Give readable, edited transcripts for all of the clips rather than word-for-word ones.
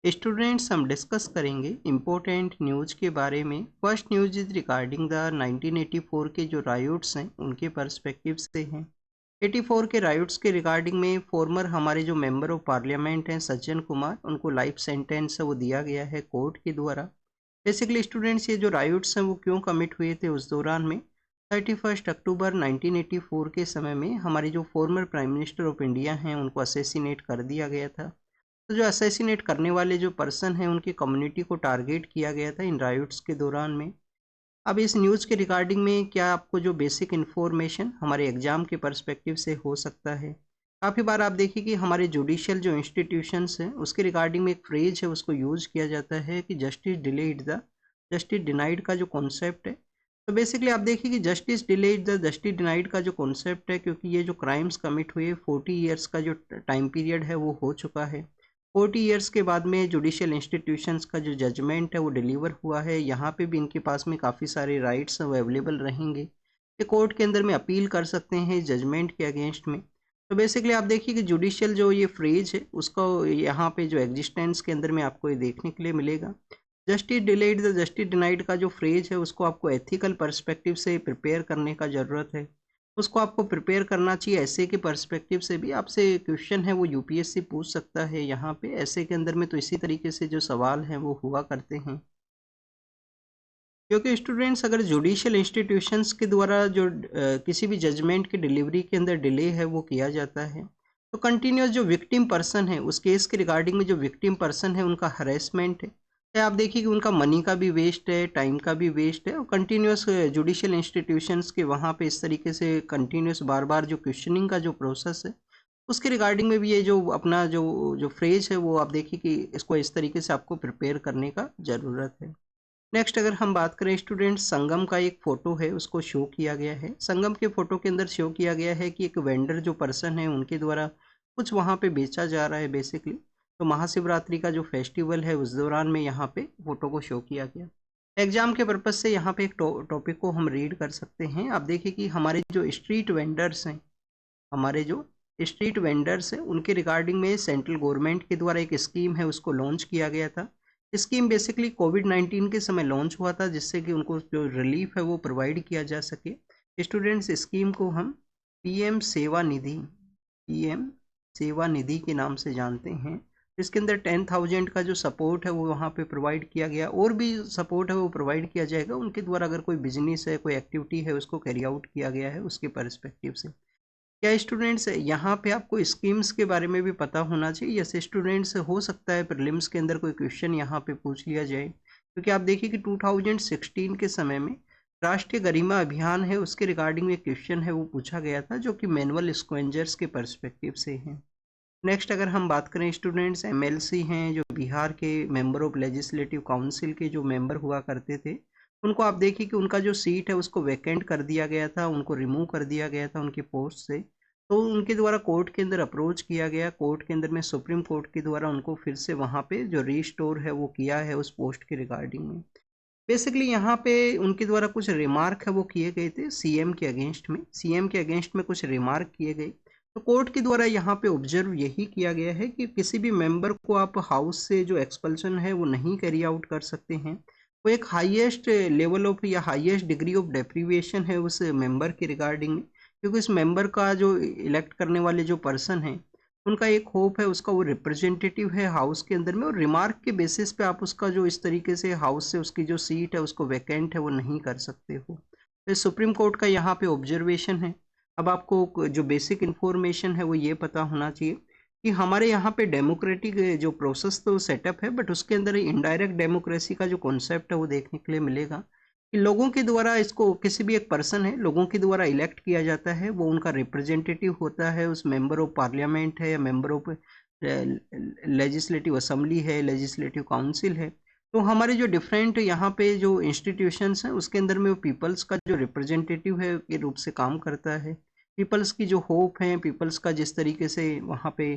Students हम discuss करेंगे important news के बारे में। First news is regarding the 1984 के जो रायोट्स हैं उनके पर्सपेक्टिव से हैं। 84 के रायोट्स के रिगार्डिंग में फॉर्मर हमारे जो मेंबर ऑफ पार्लियामेंट हैं सज्जन कुमार, उनको लाइफ सेंटेंस है वो दिया गया है कोर्ट के द्वारा। बेसिकली स्टूडेंट्स ये जो रायोट्स हैं वो क्यों कमिट हुए थे उस दौरान में 31 अक्टूबर 1984 के समय में हमारे जो former prime minister of India हैं उनको असेसिनेट कर दिया गया था। तो जो असैसिनेट करने वाले जो पर्सन हैं उनकी कम्युनिटी को टारगेट किया गया था इन राइट्स के दौरान में। अब इस न्यूज़ के रिगार्डिंग में क्या आपको जो बेसिक इन्फॉर्मेशन हमारे एग्जाम के पर्सपेक्टिव से हो सकता है। काफ़ी बार आप देखिए कि हमारे जुडिशियल जो इंस्टीट्यूशंस हैं उसके रिगार्डिंग में एक फ्रेज है उसको यूज़ किया जाता है कि जस्टिस डिनाइड का जो कॉन्सेप्ट है। तो बेसिकली आप देखिए कि justice delayed the justice denied का जो कॉन्सेप्ट है, क्योंकि ये जो क्राइम्स कमिट हुए 40 ईयर्स का जो टाइम पीरियड है वो हो चुका है। 40 ईयर्स के बाद में जुडिशियल इंस्टीट्यूशंस का जो जजमेंट है वो डिलीवर हुआ है। यहाँ पे भी इनके पास में काफ़ी सारे राइट्स अवेलेबल रहेंगे। ये कोर्ट के अंदर में अपील कर सकते हैं जजमेंट के अगेंस्ट में। तो बेसिकली आप देखिए कि जुडिशियल जो ये फ्रेज है उसको यहाँ पे जो एग्जिस्टेंस के अंदर में आपको ये देखने के लिए मिलेगा। Justice delayed the justice denied का जो फ्रेज है उसको आपको एथिकल पर्सपेक्टिव से प्रिपेयर करने का ज़रूरत है। उसको आपको प्रिपेयर करना चाहिए ऐसे के पर्सपेक्टिव से भी। आपसे क्वेश्चन है वो यूपीएससी पूछ सकता है यहाँ पे ऐसे के अंदर में, तो इसी तरीके से जो सवाल हैं वो हुआ करते हैं। क्योंकि स्टूडेंट्स अगर जुडिशियल इंस्टीट्यूशंस के द्वारा जो किसी भी जजमेंट की डिलीवरी के अंदर डिले है वो किया जाता है, तो कंटिन्यूस जो विक्टिम पर्सन है उस केस के रिगार्डिंग में जो विक्टिम पर्सन है उनका हरेसमेंट है, या आप देखिए कि उनका मनी का भी वेस्ट है, टाइम का भी वेस्ट है, और कंटिन्यूस जुडिशियल इंस्टीट्यूशंस के वहाँ पे इस तरीके से कंटिन्यूस बार बार जो क्वेश्चनिंग का जो प्रोसेस है उसके रिगार्डिंग में भी ये जो अपना जो जो फ्रेज है वो आप देखिए कि इसको इस तरीके से आपको प्रिपेयर करने का ज़रूरत है। नेक्स्ट अगर हम बात करें स्टूडेंट्स, संगम का एक फ़ोटो है उसको शो किया गया है। संगम के फ़ोटो के अंदर शो किया गया है कि एक वेंडर जो पर्सन है उनके द्वारा कुछ वहाँ पे बेचा जा रहा है बेसिकली। तो महाशिवरात्रि का जो फेस्टिवल है उस दौरान में यहाँ पे फ़ोटो को शो किया गया। एग्जाम के पर्पज़ से यहाँ पे एक टॉपिक को हम रीड कर सकते हैं। आप देखिए कि हमारे जो स्ट्रीट वेंडर्स हैं, हमारे जो स्ट्रीट वेंडर्स हैं उनके रिगार्डिंग में सेंट्रल गवर्नमेंट के द्वारा एक स्कीम है उसको लॉन्च किया गया था। स्कीम बेसिकली कोविड-19 के समय लॉन्च हुआ था जिससे कि उनको जो रिलीफ है वो प्रोवाइड किया जा सके। स्टूडेंट्स स्कीम को हम पीएम सेवा निधि के नाम से जानते हैं। इसके अंदर 10,000 का जो सपोर्ट है वो वहाँ पे प्रोवाइड किया गया, और भी सपोर्ट है वो प्रोवाइड किया जाएगा उनके द्वारा अगर कोई बिजनेस है, कोई एक्टिविटी है उसको कैरी आउट किया गया है उसके पर्सपेक्टिव से। क्या स्टूडेंट्स यहाँ पे आपको स्कीम्स के बारे में भी पता होना चाहिए। यस स्टूडेंट्स, हो सकता है प्रीलिम्स के अंदर कोई क्वेश्चन यहाँ पे पूछ लिया जाए, क्योंकि आप देखिए कि 2016 के समय में राष्ट्रीय गरिमा अभियान है उसके रिगार्डिंग में क्वेश्चन है वो पूछा गया था जो कि मैनुअल स्क्वेंजर्स के पर्सपेक्टिव से है। नेक्स्ट अगर हम बात करें स्टूडेंट्स, एमएलसी हैं जो बिहार के मेंबर ऑफ लेजिस्लेटिव काउंसिल के जो मेंबर हुआ करते थे, उनको आप देखिए कि उनका जो सीट है उसको वैकेंट कर दिया गया था, उनको रिमूव कर दिया गया था उनकी पोस्ट से। तो उनके द्वारा कोर्ट के अंदर अप्रोच किया गया, कोर्ट के अंदर में सुप्रीम कोर्ट के द्वारा उनको फिर से वहाँ पे जो रीस्टोर है वो किया है उस पोस्ट के रिगार्डिंग में। बेसिकली यहाँ पे उनके द्वारा कुछ रिमार्क है वो किए गए थे सीएम के अगेंस्ट में, कुछ रिमार्क किए गए। तो कोर्ट के द्वारा यहाँ पे ऑब्जर्व यही किया गया है कि किसी भी मेंबर को आप हाउस से जो एक्सपल्शन है वो नहीं कैरी आउट कर सकते हैं। वो एक हाईएस्ट लेवल ऑफ या हाईएस्ट डिग्री ऑफ डेप्रीविएशन है उस मेंबर के रिगार्डिंग में, क्योंकि इस मेंबर का जो इलेक्ट करने वाले जो पर्सन है उनका एक होप है, उसका वो रिप्रेजेंटेटिव है हाउस के अंदर में, और रिमार्क के बेसिस पे आप उसका जो इस तरीके से हाउस से उसकी जो सीट है उसको वैकेंट है वो नहीं कर सकते हो। तो सुप्रीम कोर्ट का यहाँ पे ऑब्जर्वेशन है। अब आपको जो बेसिक इन्फॉर्मेशन है वो ये पता होना चाहिए कि हमारे यहाँ पे डेमोक्रेटिक जो प्रोसेस तो सेटअप है, बट उसके अंदर इनडायरेक्ट डेमोक्रेसी का जो कॉन्सेप्ट है वो देखने के लिए मिलेगा कि लोगों के द्वारा इसको, किसी भी एक पर्सन है लोगों के द्वारा इलेक्ट किया जाता है, वो उनका रिप्रेजेंटेटिव होता है, उस मेंबर ऑफ पार्लियामेंट है या मेंबर ऑफ लेजिस्लेटिव असेंबली है, लेजिस्लेटिव काउंसिल है। तो हमारे जो डिफरेंट यहाँ पे जो इंस्टीट्यूशंस हैं उसके अंदर में वो पीपल्स का जो रिप्रेजेंटेटिव है के रूप से काम करता है। पीपल्स की जो होप है, पीपल्स का जिस तरीके से वहाँ पे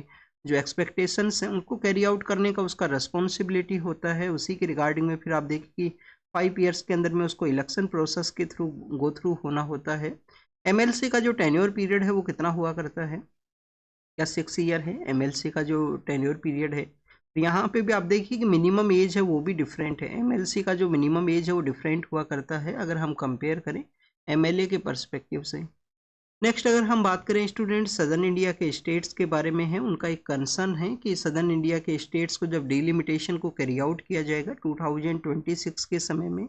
जो एक्सपेक्टेशंस हैं उनको कैरी आउट करने का उसका रिस्पॉन्सिबिलिटी होता है, उसी के रिगार्डिंग में फिर आप देखिए कि 5 ईयर्स के अंदर में उसको इलेक्शन प्रोसेस के थ्रू गो थ्रू होना होता है। एमएलसी का जो टेन्योर पीरियड है वो कितना हुआ करता है, क्या 6 ईयर है एमएलसी का जो टेन्योर पीरियड है। यहाँ पे भी आप देखिए कि मिनिमम एज है वो भी डिफरेंट है। एमएलसी का जो मिनिमम एज है वो डिफरेंट हुआ करता है अगर हम कंपेयर करें एमएलए के पर्सपेक्टिव से। नेक्स्ट अगर हम बात करें स्टूडेंट सदर्न इंडिया के स्टेट्स के बारे में है, उनका एक कंसर्न है कि सदर्न इंडिया के स्टेट्स को जब डिलिमिटेशन को कैरी आउट किया जाएगा 2026 के समय में,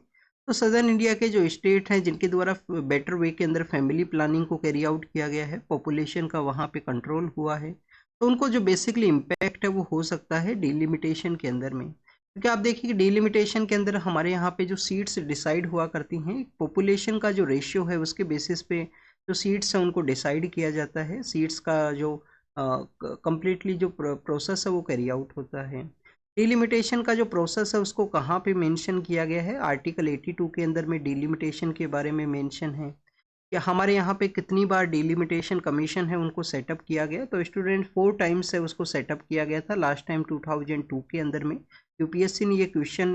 तो सदर्न इंडिया के जो स्टेट हैं जिनके द्वारा बेटर वे के अंदर फैमिली प्लानिंग को कैरी आउट किया गया है, पॉपुलेशन का वहाँ पे कंट्रोल हुआ है, तो उनको जो बेसिकली इम्पैक्ट है वो हो सकता है डिलिमिटेशन के अंदर में। क्योंकि आप देखिए कि डिलिमिटेशन के अंदर हमारे यहाँ पे जो सीट्स डिसाइड हुआ करती हैं, पॉपुलेशन का जो रेशियो है उसके बेसिस पे जो सीट्स हैं उनको डिसाइड किया जाता है। सीट्स का जो कंप्लीटली जो प्रोसेस है वो कैरी आउट होता है। डिलिमिटेशन का जो प्रोसेस है उसको कहाँ पे मेंशन किया गया है, आर्टिकल 82 के अंदर में डिलिमिटेशन के बारे में मेंशन है कि हमारे यहाँ पे कितनी बार डिलिमिटेशन कमीशन है उनको सेटअप किया गया। तो स्टूडेंट 4 टाइम्स से उसको सेटअप किया गया था। लास्ट टाइम 2002 के अंदर में यूपीएससी ने ये क्वेश्चन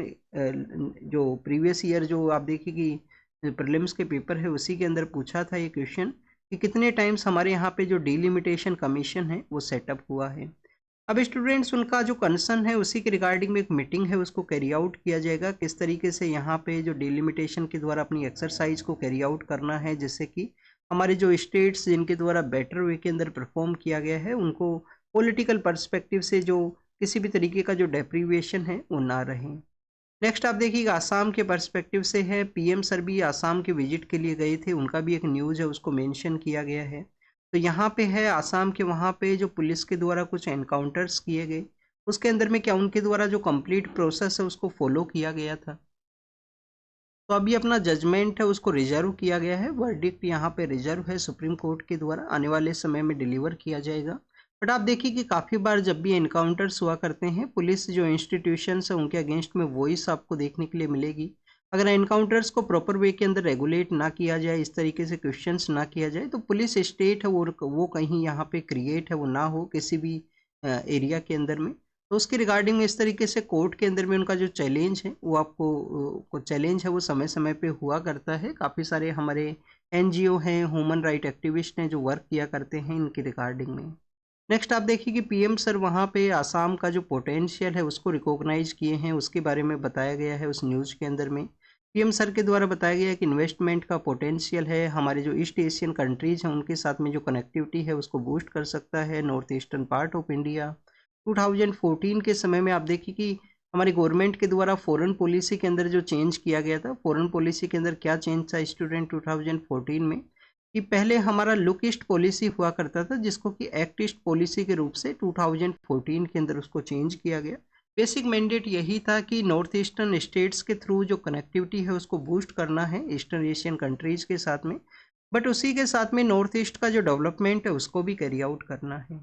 जो प्रीवियस ईयर जो आप देखिए कि प्रीलिम्स के पेपर है उसी के अंदर पूछा था ये क्वेश्चन कि कितने टाइम्स हमारे यहाँ पे जो डिलिमिटेशन कमीशन है वो सेटअप हुआ है। अब स्टूडेंट्स उनका जो कंसर्न है उसी के रिगार्डिंग में एक मीटिंग है उसको कैरी आउट किया जाएगा, किस तरीके से यहाँ पे जो डिलिमिटेशन के द्वारा अपनी एक्सरसाइज को कैरी आउट करना है, जिससे कि हमारे जो स्टेट्स जिनके द्वारा बेटर वे के अंदर परफॉर्म किया गया है उनको पॉलिटिकल पर्सपेक्टिव से जो किसी भी तरीके का जो डेप्रीविएशन है वो ना रहे। नेक्स्ट आप देखिएगा आसाम के पर्सपेक्टिव से है, पीएम सर भी आसाम के विजिट के लिए गए थे, उनका भी एक न्यूज़ है उसको मेंशन किया गया है। तो यहाँ पे है आसाम के वहाँ पे जो पुलिस के द्वारा कुछ एनकाउंटर्स किए गए, उसके अंदर में क्या उनके द्वारा जो कंप्लीट प्रोसेस है उसको फॉलो किया गया था। तो अभी अपना जजमेंट है उसको रिजर्व किया गया है, वर्डिक्ट यहाँ पे रिजर्व है सुप्रीम कोर्ट के द्वारा, आने वाले समय में डिलीवर किया जाएगा। बट आप देखिए कि काफ़ी बार जब भी एनकाउंटर्स हुआ करते हैं पुलिस जो इंस्टीट्यूशंस है उनके अगेंस्ट में वॉइस आपको देखने के लिए मिलेगी। अगर एनकाउंटर्स को प्रॉपर वे के अंदर रेगुलेट ना किया जाए, इस तरीके से क्वेश्चंस ना किया जाए, तो पुलिस स्टेट है वो कहीं यहाँ पे क्रिएट है वो ना हो किसी भी एरिया के अंदर में। तो उसके रिगार्डिंग में इस तरीके से कोर्ट के अंदर में उनका जो चैलेंज है वो आपको चैलेंज है वो समय समय पे हुआ करता है। काफ़ी सारे हमारे एनजीओ हैं, ह्यूमन राइट एक्टिविस्ट हैं जो वर्क किया करते हैं इनके रिगार्डिंग में। नेक्स्ट आप देखिए कि पीएम सर वहाँ पे आसाम का जो पोटेंशियल है उसको रिकॉग्नाइज किए हैं, उसके बारे में बताया गया है उस न्यूज़ के अंदर में। पीएम सर के द्वारा बताया गया है कि इन्वेस्टमेंट का पोटेंशियल है, हमारे जो ईस्ट एशियन कंट्रीज़ हैं उनके साथ में जो कनेक्टिविटी है उसको बूस्ट कर सकता है, north eastern part of India. 2014 के समय में आप देखिए कि हमारी गवर्नमेंट के द्वारा फॉरेन पॉलिसी के अंदर जो चेंज किया गया था, फॉरेन पॉलिसी के अंदर क्या चेंज था स्टूडेंट 2014 में, कि पहले हमारा लुक ईस्ट पॉलिसी हुआ करता था जिसको कि एक्ट ईस्ट पॉलिसी के रूप से 2014 के अंदर उसको चेंज किया गया। बेसिक मैंडेट यही था कि नॉर्थ ईस्टर्न स्टेट्स के थ्रू जो कनेक्टिविटी है उसको बूस्ट करना है ईस्टर्न एशियन कंट्रीज़ के साथ में, बट उसी के साथ में नॉर्थ ईस्ट का जो डेवलपमेंट है उसको भी कैरी आउट करना है।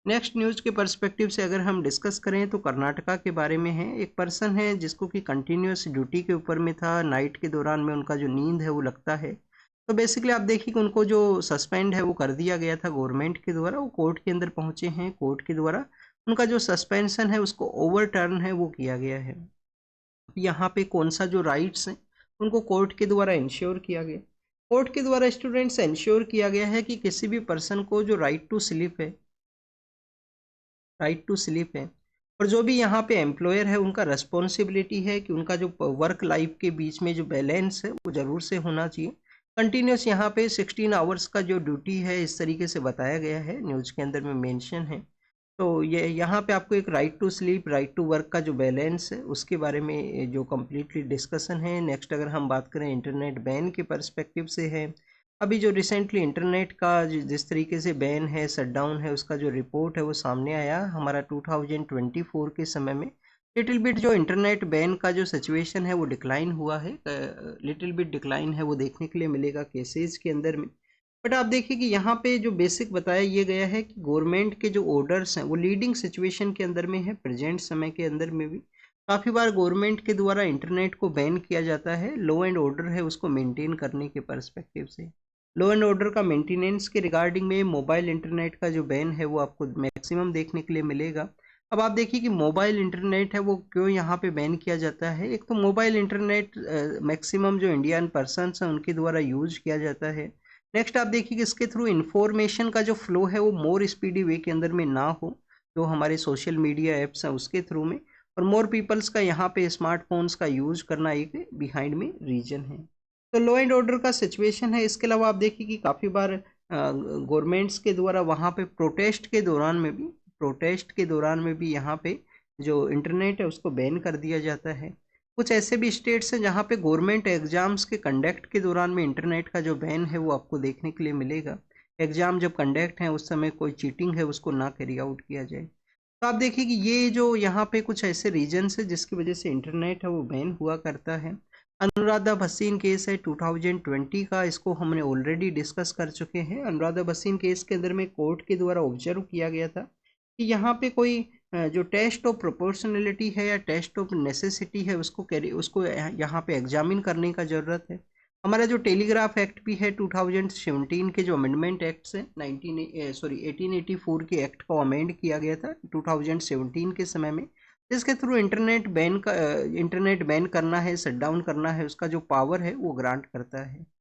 नेक्स्ट न्यूज़ के पर्सपेक्टिव से अगर हम डिस्कस करें तो कर्नाटका के बारे में है। एक पर्सन है जिसको कि कंटिन्यूस ड्यूटी के ऊपर में था, नाइट के दौरान में उनका जो नींद है वो लगता है, तो बेसिकली आप देखिए कि उनको जो सस्पेंड है वो कर दिया गया था गवर्नमेंट के द्वारा, वो कोर्ट के अंदर पहुंचे हैं, कोर्ट के द्वारा उनका जो सस्पेंशन है उसको ओवरटर्न है वो किया गया है। यहाँ पे कौन सा जो राइट्स हैं उनको कोर्ट के द्वारा इंश्योर किया गया, कोर्ट के द्वारा स्टूडेंट्स इंश्योर किया गया है कि किसी भी पर्सन को जो राइट टू स्लीप है, राइट टू स्लीप है, और जो भी यहाँ पे एम्प्लॉयर है उनका रेस्पॉन्सिबिलिटी है कि उनका जो वर्क लाइफ के बीच में जो बैलेंस है वो ज़रूर से होना चाहिए। कंटिन्यूस यहाँ पे 16 आवर्स का जो ड्यूटी है इस तरीके से बताया गया है, न्यूज़ के अंदर में मेंशन है। तो ये यहाँ पे आपको एक right to sleep, right to work का जो बैलेंस है उसके बारे में जो कम्प्लीटली डिस्कशन है। नेक्स्ट अगर हम बात करें इंटरनेट बैन के पर्सपेक्टिव से है, अभी जो रिसेंटली इंटरनेट का जिस तरीके से बैन है, शटडाउन है, उसका जो रिपोर्ट है वो सामने आया हमारा 2024 के समय में। लिटिल बिट जो इंटरनेट बैन का जो सिचुएशन है वो डिक्लाइन हुआ है, लिटिल बिट डिक्लाइन है वो देखने के लिए मिलेगा केसेस के अंदर में। बट आप देखिए कि यहाँ पे जो बेसिक बताया ये गया है कि गवर्नमेंट के जो ऑर्डर्स हैं वो लीडिंग सिचुएशन के अंदर में है, प्रेजेंट समय के अंदर में भी काफ़ी बार गवर्नमेंट के द्वारा इंटरनेट को बैन किया जाता है लॉ एंड ऑर्डर है उसको मेंटेन करने के पर्सपेक्टिव से। लॉ एंड ऑर्डर का मेंटेनेंस के रिगार्डिंग में मोबाइल इंटरनेट का जो बैन है वो आपको मैक्सिमम देखने के लिए मिलेगा। अब आप देखिए कि मोबाइल इंटरनेट है वो क्यों यहाँ पे बैन किया जाता है। एक तो मोबाइल इंटरनेट मैक्सिमम जो इंडियन पर्सनस हैं उनके द्वारा यूज किया जाता है। नेक्स्ट आप देखिए कि इसके थ्रू इन्फॉर्मेशन का जो फ्लो है वो मोर स्पीडी वे के अंदर में ना हो, जो हमारे सोशल मीडिया ऐप्स हैं उसके थ्रू में, और मोर पीपल्स का यहाँ पे स्मार्टफोन्स का यूज करना एक बिहाइंड में रीजन है। तो लॉ एंड ऑर्डर का सिचुएशन है। इसके अलावा आप देखिए कि काफ़ी बार गवर्नमेंट्स के द्वारा वहाँ पे प्रोटेस्ट के दौरान में भी यहाँ पे जो इंटरनेट है उसको बैन कर दिया जाता है। कुछ ऐसे भी स्टेट्स हैं जहाँ पे गवर्नमेंट एग्जाम्स के कंडक्ट के दौरान में इंटरनेट का जो बैन है वो आपको देखने के लिए मिलेगा। एग्जाम जब कंडक्ट है उस समय कोई चीटिंग है उसको ना कैरी आउट किया जाए। तो आप देखिए कि ये जो यहाँ पे कुछ ऐसे रीजन्स है जिसकी वजह से इंटरनेट है वो बैन हुआ करता है। अनुराधा भसीन केस है 2020 का, इसको हमने ऑलरेडी डिस्कस कर चुके हैं। अनुराधा भसीन केस के अंदर में कोर्ट के द्वारा ऑब्जर्व किया गया था कि यहाँ पे कोई जो टेस्ट ऑफ प्रोपोर्शनलिटी है या टेस्ट ऑफ नेसेसिटी है उसको यहाँ पे एग्जामिन करने का ज़रूरत है। हमारा जो टेलीग्राफ एक्ट भी है 2017 के जो अमेंडमेंट एक्ट्स है 1884 के एक्ट को अमेंड किया गया था 2017 के समय में, जिसके थ्रू इंटरनेट बैन करना है, शट डाउन करना है, उसका जो पावर है वो ग्रांट करता है।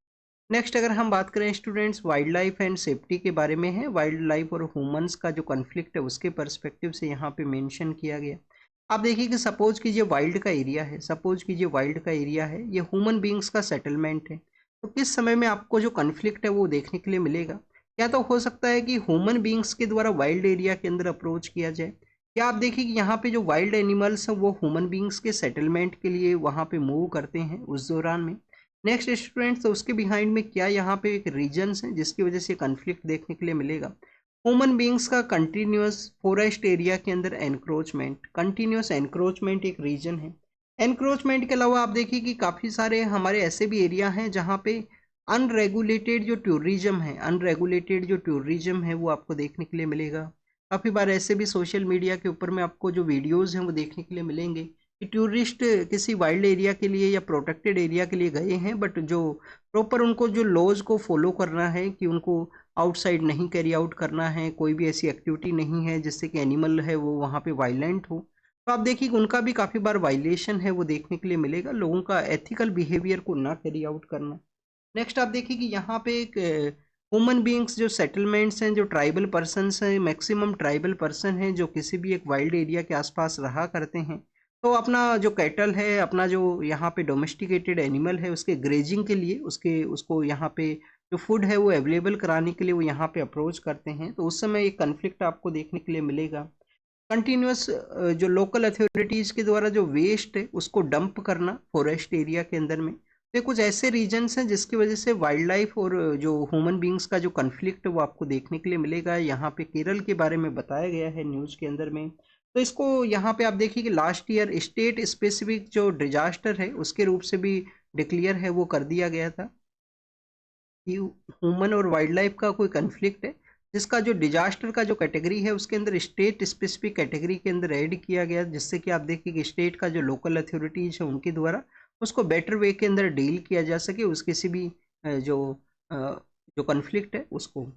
नेक्स्ट अगर हम बात करें students wild life and safety के बारे में है, वाइल्ड लाइफ और ह्यूमंस का जो कॉन्फ्लिक्ट है उसके पर्सपेक्टिव से यहाँ पे मेंशन किया गया। आप देखिए कि सपोज कीजिए वाइल्ड का एरिया है, ये ह्यूमन बींग्स का सेटलमेंट है। तो किस समय में आपको जो कॉन्फ्लिक्ट है वो देखने के लिए मिलेगा? या तो हो सकता है कि ह्यूमन बींग्स के द्वारा वाइल्ड एरिया के अंदर अप्रोच किया जाए, या आप देखिए कि यहाँ पे जो वाइल्ड एनिमल्स हैं वो ह्यूमन बींग्स के सेटलमेंट के लिए वहाँ पे मूव करते हैं उस दौरान में। नेक्स्ट स्टूडेंट्स, तो उसके बिहाइंड में क्या यहाँ पे एक रीजन्स है जिसकी वजह से कन्फ्लिक्ट देखने के लिए मिलेगा। ह्यूमन बींग्स का कंटिन्यूस फॉरेस्ट एरिया के अंदर कंटिन्यूस एनक्रोचमेंट एक रीजन है। एनक्रोचमेंट के अलावा आप देखिए कि काफ़ी सारे हमारे ऐसे भी एरिया हैं जहाँ पे अनरेगुलेटेड जो टूरिज्म है वो आपको देखने के लिए मिलेगा। काफ़ी बार ऐसे भी सोशल मीडिया के ऊपर में आपको जो वीडियोज़ हैं वो देखने के लिए मिलेंगे कि टूरिस्ट किसी वाइल्ड एरिया के लिए या प्रोटेक्टेड एरिया के लिए गए हैं, बट जो प्रॉपर उनको जो लॉज को फॉलो करना है कि उनको आउटसाइड नहीं कैरी आउट करना है, कोई भी ऐसी एक्टिविटी नहीं है जिससे कि एनिमल है वो वहाँ पे वायलेंट हो, तो आप देखिए कि उनका भी काफ़ी बार वायलेशन है वो देखने के लिए मिलेगा, लोगों का एथिकल बिहेवियर को ना कैरी आउट करना। नेक्स्ट आप देखिए कि यहाँ पे एक ह्यूमन बींग्स जो सेटलमेंट्स हैं, जो ट्राइबल पर्सनस हैं, मैक्सिमम ट्राइबल पर्सन हैं जो किसी भी एक वाइल्ड एरिया के आसपास रहा करते हैं, तो अपना जो कैटल है, अपना जो यहाँ पे डोमेस्टिकेटेड एनिमल है उसके ग्रेजिंग के लिए उसको यहाँ पे जो फूड है वो अवेलेबल कराने के लिए वो यहाँ पे अप्रोच करते हैं। तो उस समय एक कन्फ्लिक्ट आपको देखने के लिए मिलेगा। कंटिन्यूस जो लोकल अथॉरिटीज़ के द्वारा जो वेस्ट है उसको डंप करना फॉरेस्ट एरिया के अंदर में, तो कुछ ऐसे रीजन्स हैं जिसकी वजह से वाइल्ड लाइफ और जो ह्यूमन बींग्स का जो कन्फ्लिक्ट है वो आपको देखने के लिए मिलेगा। यहाँ पे केरल के बारे में बताया गया है न्यूज़ के अंदर में। तो इसको यहाँ पे आप देखिए कि लास्ट ईयर स्टेट स्पेसिफिक जो डिजास्टर है उसके रूप से भी डिक्लेयर है वो कर दिया गया था कि ह्यूमन और वाइल्ड लाइफ का कोई कन्फ्लिक्ट है जिसका जो डिजास्टर का जो कैटेगरी है उसके अंदर स्टेट स्पेसिफिक कैटेगरी के अंदर ऐड किया गया, जिससे कि आप देखिए कि स्टेट का जो लोकल अथॉरिटीज है उनके द्वारा उसको बेटर वे के अंदर डील किया जा सके उस किसी भी जो कन्फ्लिक्ट है उसको।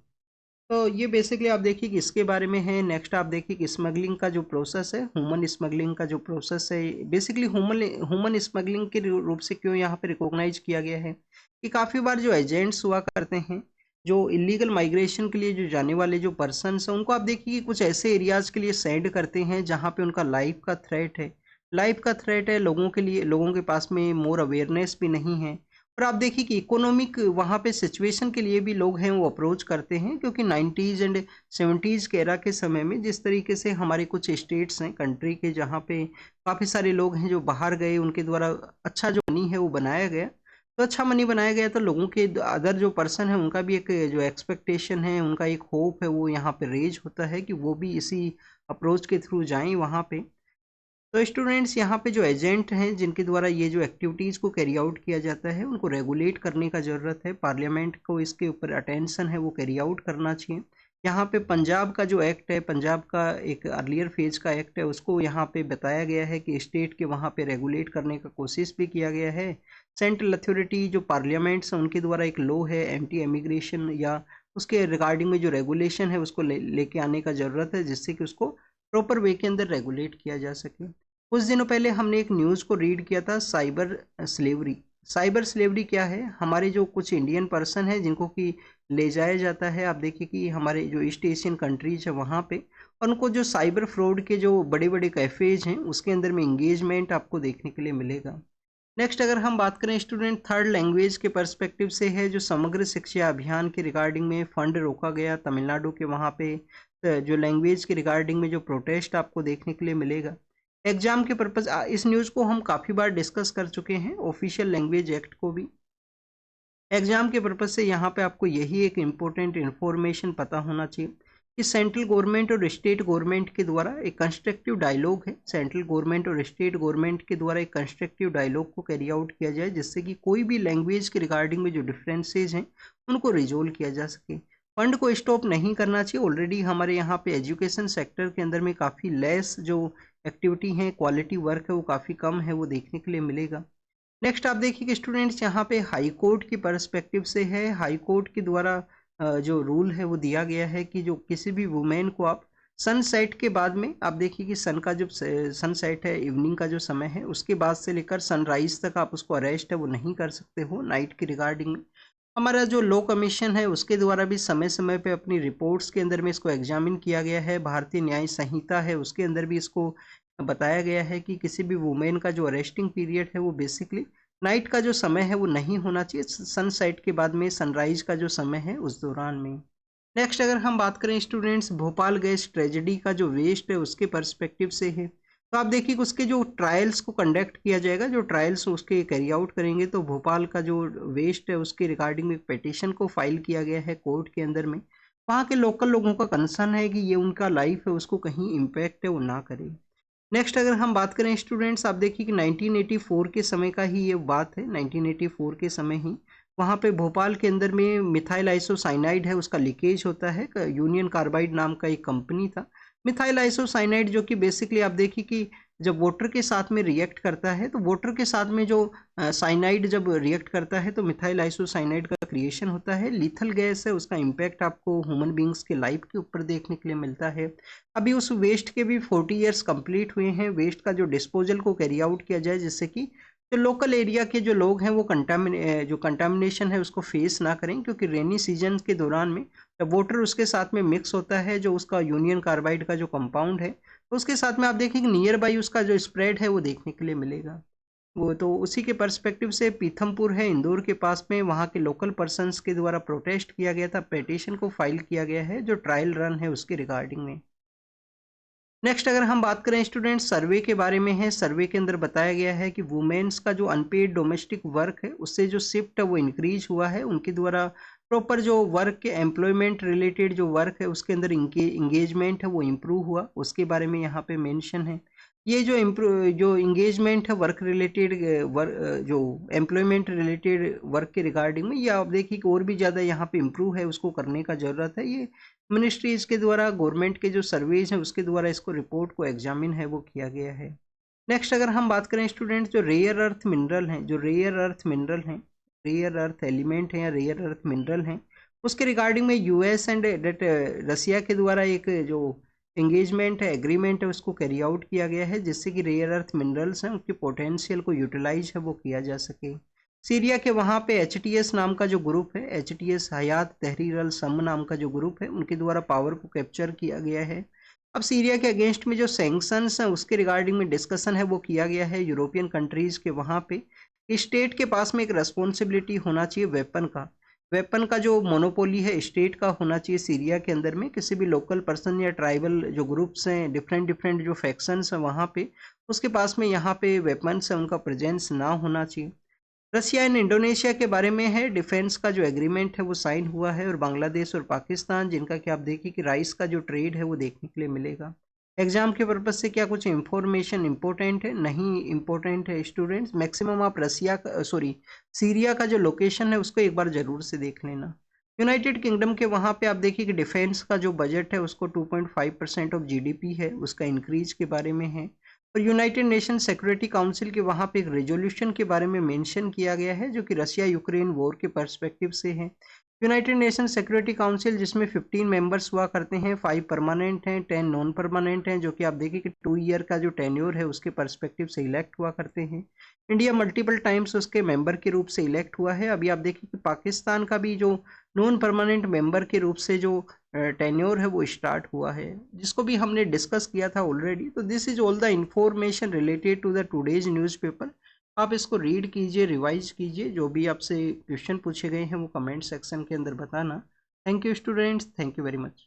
तो ये बेसिकली आप देखिए कि इसके बारे में है। नेक्स्ट आप देखिए कि स्मगलिंग का जो प्रोसेस है, ह्यूमन स्मगलिंग का जो प्रोसेस है, बेसिकली ह्यूमन स्मगलिंग के रूप से क्यों यहाँ पे रिकॉग्नाइज किया गया है कि काफ़ी बार जो एजेंट्स हुआ करते हैं, जो इलीगल माइग्रेशन के लिए जो जाने वाले जो पर्सनस हैं, उनको आप देखिए कि कुछ ऐसे एरियाज़ के लिए सेंड करते हैं जहाँ पे उनका लाइफ का थ्रेट है लोगों के लिए, लोगों के पास में मोर अवेयरनेस भी नहीं है। और आप देखिए कि इकोनॉमिक वहाँ पे सिचुएशन के लिए भी लोग हैं वो अप्रोच करते हैं, क्योंकि 90s एंड 70s के एरा के समय में जिस तरीके से हमारे कुछ स्टेट्स हैं कंट्री के जहाँ पे काफ़ी सारे लोग हैं जो बाहर गए, उनके द्वारा अच्छा जो मनी है वो बनाया गया, तो अच्छा मनी बनाया गया तो लोगों के अदर जो पर्सन है उनका भी एक जो एक्सपेक्टेशन है, उनका एक होप है वो यहाँ पे रेज होता है कि वो भी इसी अप्रोच के थ्रू जाएं वहाँ पे। तो स्टूडेंट्स यहाँ पे जो एजेंट हैं जिनके द्वारा ये जो एक्टिविटीज़ को कैरी आउट किया जाता है उनको रेगुलेट करने का ज़रूरत है, पार्लियामेंट को इसके ऊपर अटेंशन है वो कैरी आउट करना चाहिए। यहाँ पे पंजाब का जो एक्ट है, पंजाब का एक अर्लियर फेज का एक्ट है, उसको यहाँ पे बताया गया है कि स्टेट के वहाँ पे रेगुलेट करने का कोशिश भी किया गया है। सेंट्रल अथॉरिटी जो पार्लियामेंट्स हैं उनके द्वारा एक लॉ है एंटी इमिग्रेशन या उसके रिगार्डिंग में जो रेगुलेशन है उसको लेके आने का ज़रूरत है, जिससे कि उसको प्रॉपर वे के अंदर रेगुलेट किया जा सके। कुछ दिनों पहले हमने एक न्यूज़ को रीड किया था साइबर स्लेवरी क्या है, हमारे जो कुछ इंडियन पर्सन है जिनको कि ले जाया जाता है, आप देखिए कि हमारे जो ईस्ट एशियन कंट्रीज है वहाँ पे, और उनको जो साइबर फ्रॉड के जो बड़े बड़े कैफ़ेज हैं उसके अंदर में इंगेजमेंट आपको देखने के लिए मिलेगा। नेक्स्ट अगर हम बात करें स्टूडेंट थर्ड लैंग्वेज के पर्सपेक्टिव से है, जो समग्र शिक्षा अभियान के रिगार्डिंग में फंड रोका गया तमिलनाडु के वहाँ पे जो लैंग्वेज के रिगार्डिंग में जो प्रोटेस्ट आपको देखने के लिए मिलेगा। एग्जाम के पर्पज इस न्यूज़ को हम काफ़ी बार डिस्कस कर चुके हैं, ऑफिशियल लैंग्वेज एक्ट को भी। एग्जाम के पर्पज से यहाँ पे आपको यही एक इम्पोर्टेंट इन्फॉर्मेशन पता होना चाहिए कि सेंट्रल गवर्नमेंट और स्टेट गवर्नमेंट के द्वारा एक कंस्ट्रक्टिव डायलॉग है, सेंट्रल गवर्नमेंट और स्टेट गवर्नमेंट के द्वारा एक कंस्ट्रक्टिव डायलॉग को कैरी आउट किया जाए, जिससे कि कोई भी लैंग्वेज के रिगार्डिंग में जो डिफरेंसेज हैं उनको रिजोल्व किया जा सके। फंड को स्टॉप नहीं करना चाहिए। ऑलरेडी हमारे यहाँ पे एजुकेशन सेक्टर के अंदर में काफ़ी लेस जो एक्टिविटी है, क्वालिटी वर्क है वो काफ़ी कम है, वो देखने के लिए मिलेगा। नेक्स्ट आप देखिए कि स्टूडेंट्स यहाँ पे हाई कोर्ट की पर्सपेक्टिव से है, हाई कोर्ट के द्वारा जो रूल है वो दिया गया है कि जो किसी भी वुमेन को आप सनसेट के बाद में, आप देखिए कि सन का जो सनसेट है, इवनिंग का जो समय है, उसके बाद से लेकर सनराइज तक आप उसको अरेस्ट है वो नहीं कर सकते हो नाइट की रिगार्डिंग में। हमारा जो लॉ कमीशन है उसके द्वारा भी समय समय पे अपनी रिपोर्ट्स के अंदर में इसको एग्जामिन किया गया है। भारतीय न्याय संहिता है उसके अंदर भी इसको बताया गया है कि किसी भी वुमेन का जो अरेस्टिंग पीरियड है वो बेसिकली नाइट का जो समय है वो नहीं होना चाहिए, सनसेट के बाद में सनराइज का जो समय है उस दौरान में। नेक्स्ट अगर हम बात करें स्टूडेंट्स भोपाल गैस ट्रेजेडी का जो वेस्ट है उसके पर्सपेक्टिव से है, तो आप देखिए कि उसके जो ट्रायल्स को कंडक्ट किया जाएगा, जो ट्रायल्स उसके कैरी आउट करेंगे, तो भोपाल का जो वेस्ट है उसके रिगार्डिंग एक पिटीशन को फाइल किया गया है कोर्ट के अंदर में। वहाँ के लोकल लोगों का कंसर्न है कि ये उनका लाइफ है उसको कहीं इम्पैक्ट है वो ना करे। नेक्स्ट अगर हम बात करें स्टूडेंट्स, आप देखिए कि 1984 के समय का ही ये बात है, 1984 के समय ही वहाँ पे भोपाल के अंदर में मिथाइल आइसोसाइनाइड है उसका लीकेज होता है। यूनियन कार्बाइड नाम का एक कंपनी था, मिथाइल आइसोसाइनाइड, जो कि बेसिकली आप देखिए कि जब वाटर के साथ में रिएक्ट करता है तो वाटर के साथ में जो साइनाइड जब रिएक्ट करता है तो मिथाइल आइसोसाइनाइड का क्रिएशन होता है। लीथल गैस है, उसका इम्पैक्ट आपको ह्यूमन बींग्स के लाइफ के ऊपर देखने के लिए मिलता है। अभी उस वेस्ट के भी 40 ईयर्स कंप्लीट हुए हैं, वेस्ट का जो डिस्पोजल को कैरी आउट किया जाए जिससे कि जो लोकल एरिया के जो लोग हैं वो जो कंटामिनेशन है उसको फेस ना करें, क्योंकि रेनी सीजन के दौरान में जब वाटर उसके साथ में मिक्स होता है, जो उसका यूनियन कार्बाइड का जो कंपाउंड है, तो उसके साथ में आप देखें कि नियर बाई उसका जो स्प्रेड है वो देखने के लिए मिलेगा। वो तो उसी के पर्सपेक्टिव से पीथमपुर है इंदौर के पास में, वहाँ के लोकल पर्सन्स के द्वारा प्रोटेस्ट किया गया था, पिटीशन को फाइल किया गया है जो ट्रायल रन है उसके रिगार्डिंग में। नेक्स्ट अगर हम बात करें स्टूडेंट सर्वे के बारे में है, सर्वे के अंदर बताया गया है कि वुमेन्स का जो अनपेड डोमेस्टिक वर्क है उससे जो शिफ्ट है वो इंक्रीज हुआ है, उनके द्वारा प्रॉपर जो वर्क के एम्प्लॉयमेंट रिलेटेड जो वर्क है उसके अंदर इंगेजमेंट है वो इम्प्रूव हुआ, उसके बारे में यहाँ पे मेंशन है। ये जो इंगेजमेंट है वर्क रिलेटेड जो एम्प्लॉयमेंट रिलेटेड वर्क के रिगार्डिंग में, ये आप देखिए कि और भी ज़्यादा यहाँ पे इम्प्रूव है, उसको करने का ज़रूरत है। ये मिनिस्ट्रीज के द्वारा, गवर्नमेंट के जो सर्वेज हैं उसके द्वारा इसको रिपोर्ट को एग्जामिन है वो किया गया है। नेक्स्ट अगर हम बात करें स्टूडेंट्स, जो रेयर अर्थ मिनरल हैं, जो रेयर अर्थ मिनरल हैं, रेयर अर्थ एलिमेंट हैं या रेयर अर्थ मिनरल हैं, उसके रिगार्डिंग में यूएस एंड रसिया के द्वारा एक जो एंगेजमेंट है, एग्रीमेंट है, उसको कैरी आउट किया गया है, जिससे कि रेयर अर्थ मिनरल्स हैं उनके पोटेंशियल को यूटिलाइज है वो किया जा सके। सीरिया के वहाँ पे HTS नाम का जो ग्रुप है, HTS हयात तहरीर अल शम नाम का जो ग्रुप है, उनके द्वारा पावर को कैप्चर किया गया है। अब सीरिया के अगेंस्ट में जो सैंक्शंस हैं उसके रिगार्डिंग में डिस्कशन है वो किया गया है यूरोपियन कंट्रीज़ के। वहाँ पे स्टेट के पास में एक रेस्पॉन्सिबिलिटी होना चाहिए वेपन का जो मोनोपोली है स्टेट का होना चाहिए सीरिया के अंदर में। किसी भी लोकल पर्सन या ट्राइबल जो ग्रुप्स हैं, डिफरेंट जो फैक्शंस हैं वहाँ पे, उसके पास में यहाँ पे वेपन्स है उनका प्रेजेंस ना होना चाहिए। रसिया एंड इंडोनेशिया के बारे में है, डिफेंस का जो एग्रीमेंट है वो साइन हुआ है, और बांग्लादेश और पाकिस्तान जिनका कि आप देखिए कि राइस का जो ट्रेड है वो देखने के लिए मिलेगा। एग्जाम के पर्पज से क्या कुछ इंफॉर्मेशन इंपॉर्टेंट है? नहीं इंपॉर्टेंट है स्टूडेंट्स। मैक्सिमम आप सीरिया का जो लोकेशन है उसको एक बार जरूर से देख लेना। यूनाइटेड किंगडम के वहाँ पे आप देखिए कि डिफेंस का जो बजट है उसको 2.5% ऑफ GDP है, उसका इंक्रीज के बारे में है। और यूनाइटेड नेशन सिक्योरिटी काउंसिल के वहाँ पे एक रेजोल्यूशन के बारे में मेंशन किया गया है जो कि रसिया यूक्रेन वॉर के पर्सपेक्टिव से है। यूनाइटेड नेशन सिक्योरिटी काउंसिल जिसमें 15 मेंबर्स हुआ करते हैं, 5 परमानेंट हैं, 10 नॉन परमानेंट हैं, जो कि आप देखिए कि 2 ईयर का जो टेन्योर है उसके पर्सपेक्टिव से इलेक्ट हुआ करते हैं। इंडिया मल्टीपल टाइम्स उसके मेंबर के रूप से इलेक्ट हुआ है। अभी आप देखिए कि पाकिस्तान का भी जो नॉन परमानेंट मेंबर के रूप से जो टेन्योर है वो स्टार्ट हुआ है, जिसको भी हमने डिस्कस किया था ऑलरेडी। तो this is all the information related to the today's newspaper. आप इसको रीड कीजिए, रिवाइज कीजिए, जो भी आपसे क्वेश्चन पूछे गए हैं वो कमेंट सेक्शन के अंदर बताना। Thank you students, thank you very much.